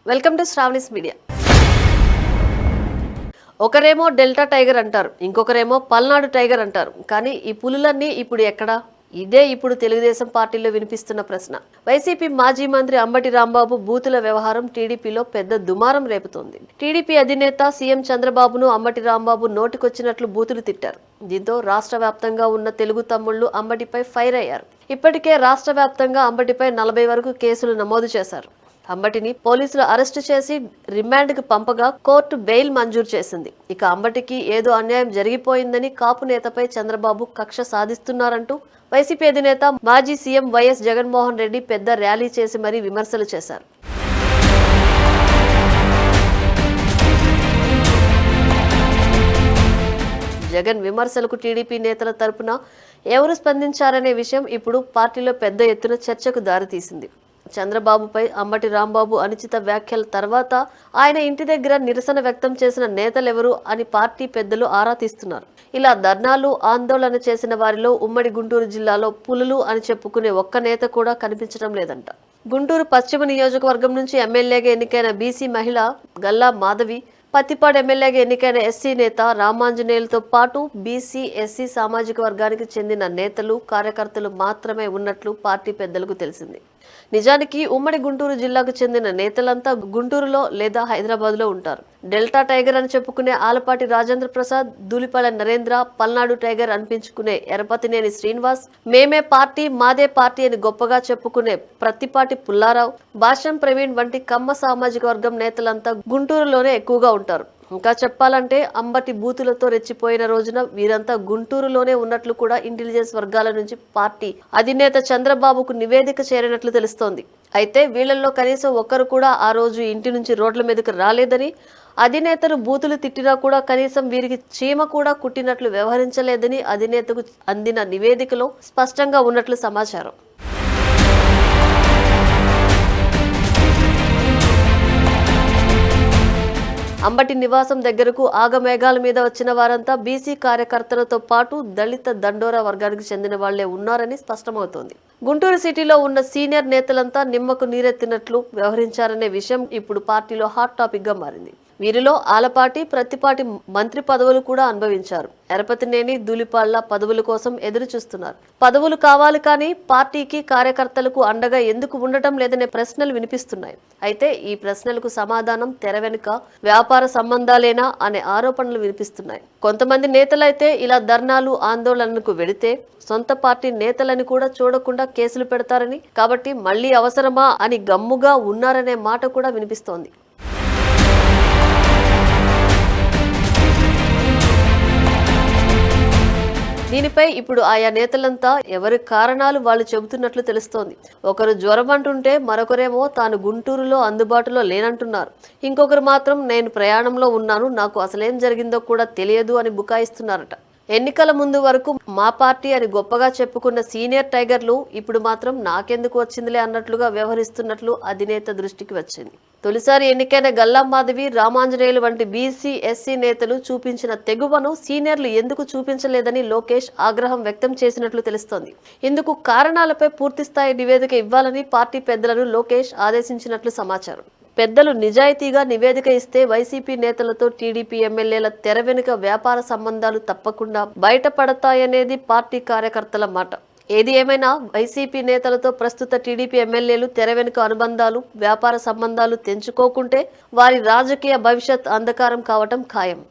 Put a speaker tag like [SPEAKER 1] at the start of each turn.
[SPEAKER 1] Welcome to Sravani's media. ఒకరేమో delta tiger అంటారు, ఇంకొకరేమో Palnadu tiger అంటారు. కానీ ఈ పులులన్నీ ఇప్పుడు ఎక్కడా? ఇదే ఇప్పుడు తెలుగుదేశం పార్టీలో వినిపిస్తున్న ప్రశ్న. వైసీపీ మాజీ మంత్రి అంబటి రాంబాబు బూతుల వ్యవహారం టీడీపీలో పెద్ద దుమారం రేపుతోంది. టీడీపీ అధినేత సీఎం చంద్రబాబును అంబటి రాంబాబు నోటికొచ్చినట్లు బూతులు తిట్టారు. దీంతో రాష్ట్ర వ్యాప్తంగా ఉన్న తెలుగు తమ్ముళ్లు అంబటిపై ఫైర్ అయ్యారు. ఇప్పటికే రాష్ట్ర వ్యాప్తంగా అంబటిపై 40 వరకు కేసులు నమోదు చేశారు. అంబటిని పోలీసులు అరెస్టు చేసి రిమాండ్కి పంపగా కోర్టు బెయిల్ మంజూరు చేసింది. ఇక అంబటికి ఏదో అన్యాయం జరిగిపోయిందని కాపు నేతపై చంద్రబాబు కక్ష సాధిస్తున్నారంటూ వైసీపీ అధినేత మాజీ సీఎం వైఎస్ జగన్మోహన్ రెడ్డి పెద్ద ర్యాలీ చేసి మరీ విమర్శలు చేశారు. జగన్ విమర్శలకు టీడీపీ నేతల తరపున ఎవరు స్పందించారనే విషయం ఇప్పుడు పార్టీలో పెద్ద ఎత్తున చర్చకు దారితీసింది. చంద్రబాబుపై అంబటి రాంబాబు అనుచిత వ్యాఖ్యల తర్వాత ఆయన ఇంటి దగ్గర నిరసన వ్యక్తం చేసిన నేతలెవరు అని పార్టీ పెద్దలు ఆరా తీస్తున్నారు. ఇలా ధర్నాలు, ఆందోళన చేసిన వారిలో ఉమ్మడి గుంటూరు జిల్లాలో పులులు అని చెప్పుకునే ఒక్క నేత కూడా కనిపించడం లేదంట. గుంటూరు పశ్చిమ నియోజకవర్గం నుంచి ఎమ్మెల్యేగా ఎన్నికైన బీసీ మహిళ గల్లా మాధవి, పత్తిపాడు ఎమ్మెల్యేగా ఎన్నికైన ఎస్సీ నేత రామాంజనేయులతో పాటు బీసీ, ఎస్సీ సామాజిక వర్గానికి చెందిన నేతలు, కార్యకర్తలు మాత్రమే ఉన్నట్లు పార్టీ పెద్దలకు తెలిసింది. నిజానికి ఉమ్మడి గుంటూరు జిల్లాకు చెందిన నేతలంతా గుంటూరులో లేదా హైదరాబాద్లో ఉంటారు. డెల్టా టైగర్ అని చెప్పుకునే ఆలపాటి రాజేంద్ర ప్రసాద్, ధూళిపాల నరేంద్ర, పల్నాడు టైగర్ అనిపించుకునే ఎరపతినేని శ్రీనివాస్, మేమే పార్టీ, మాదే పార్టీ అని గొప్పగా చెప్పుకునే ప్రత్తిపాటి పుల్లారావు, భాష్యం ప్రవీణ్ వంటి కమ్మ సామాజిక వర్గం నేతలంతా గుంటూరులోనే ఎక్కువగా ఉంటారు. ఇంకా చెప్పాలంటే అంబటి బూతులతో రెచ్చిపోయిన రోజున వీరంతా గుంటూరులోనే ఉన్నట్లు కూడా ఇంటెలిజెన్స్ వర్గాల నుంచి పార్టీ అధినేత చంద్రబాబుకు నివేదిక చేరినట్లు తెలుస్తోంది. అయితే వీళ్లలో కనీసం ఒక్కరు కూడా ఆ రోజు ఇంటి నుంచి రోడ్ల మీదకు రాలేదని, అధినేతను బూతులు తిట్టినా కూడా కనీసం వీరికి చీమ కూడా కుట్టినట్లు వ్యవహరించలేదని అధినేతకు అందిన నివేదికలో స్పష్టంగా ఉన్నట్లు సమాచారం. అంబటి నివాసం దగ్గరకు ఆగమేఘాల మీద వచ్చిన వారంతా బీసీ కార్యకర్తలతో పాటు దళిత దండోరా వర్గానికి చెందిన వాళ్లే ఉన్నారని స్పష్టమవుతోంది. గుంటూరు సిటీలో ఉన్న సీనియర్ నేతలంతా నిమ్మకు నీరెత్తినట్లు వ్యవహరించారనే విషయం ఇప్పుడు పార్టీలో హాట్ టాపిక్ గా మారింది. వీరిలో ఆలపాటి, ప్రత్తిపాటి మంత్రి పదవులు కూడా అనుభవించారు. ఎరపతినేని, ధూళిపాళ్ల పదవుల కోసం ఎదురు చూస్తున్నారు. పదవులు కావాలి కానీ పార్టీకి, కార్యకర్తలకు అండగా ఎందుకు ఉండటం లేదనే ప్రశ్నలు వినిపిస్తున్నాయి. అయితే ఈ ప్రశ్నలకు సమాధానం తెర వెనుక వ్యాపార సంబంధాలేనా అనే ఆరోపణలు వినిపిస్తున్నాయి. కొంతమంది నేతలైతే ఇలా ధర్నాలు, ఆందోళనకు వెడితే సొంత పార్టీ నేతలని కూడా చూడకుండా కేసులు పెడతారని, కాబట్టి మళ్లీ అవసరమా అని గమ్ముగా ఉన్నారనే మాట కూడా వినిపిస్తోంది. దీనిపై ఇప్పుడు ఆయా నేతలంతా ఎవరి కారణాలు వాళ్ళు చెబుతున్నట్లు తెలుస్తోంది. ఒకరు జ్వరం అంటుంటే మరొకరేమో తాను గుంటూరులో అందుబాటులో లేనంటున్నారు. ఇంకొకరు మాత్రం నేను ప్రయాణంలో ఉన్నాను, నాకు అసలేం జరిగిందో కూడా తెలియదు అని బుకాయిస్తున్నారట. ఎన్నికల ముందు వరకు మా పార్టీ అని గొప్పగా చెప్పుకున్న సీనియర్ టైగర్లు ఇప్పుడు మాత్రం నాకెందుకు వచ్చిందిలే అన్నట్లుగా వ్యవహరిస్తున్నట్లు అధినేత దృష్టికి వచ్చింది. తొలిసారి ఎన్నికైన గల్లా మాధవి, రామాంజనేయులు వంటి బీసీ, ఎస్సీ నేతలు చూపించిన తెగువను సీనియర్లు ఎందుకు చూపించలేదని లోకేష్ ఆగ్రహం వ్యక్తం చేసినట్లు తెలుస్తోంది. ఇందుకు కారణాలపై పూర్తిస్థాయి నివేదిక ఇవ్వాలని పార్టీ పెద్దలను లోకేష్ ఆదేశించినట్లు సమాచారం. పెద్దలు నిజాయితీగా నివేదిక ఇస్తే వైసీపీ నేతలతో టీడీపీ ఎమ్మెల్యేల తెర వెనుక వ్యాపార సంబంధాలు తప్పకుండా బయటపడతాయనేది పార్టీ కార్యకర్తల మాట. ఏది ఏమైనా వైసీపీ నేతలతో ప్రస్తుత టీడీపీ ఎమ్మెల్యేలు తెర వెనుక అనుబంధాలు, వ్యాపార సంబంధాలు తెంచుకోకుంటే వారి రాజకీయ భవిష్యత్ అంధకారం కావటం ఖాయం.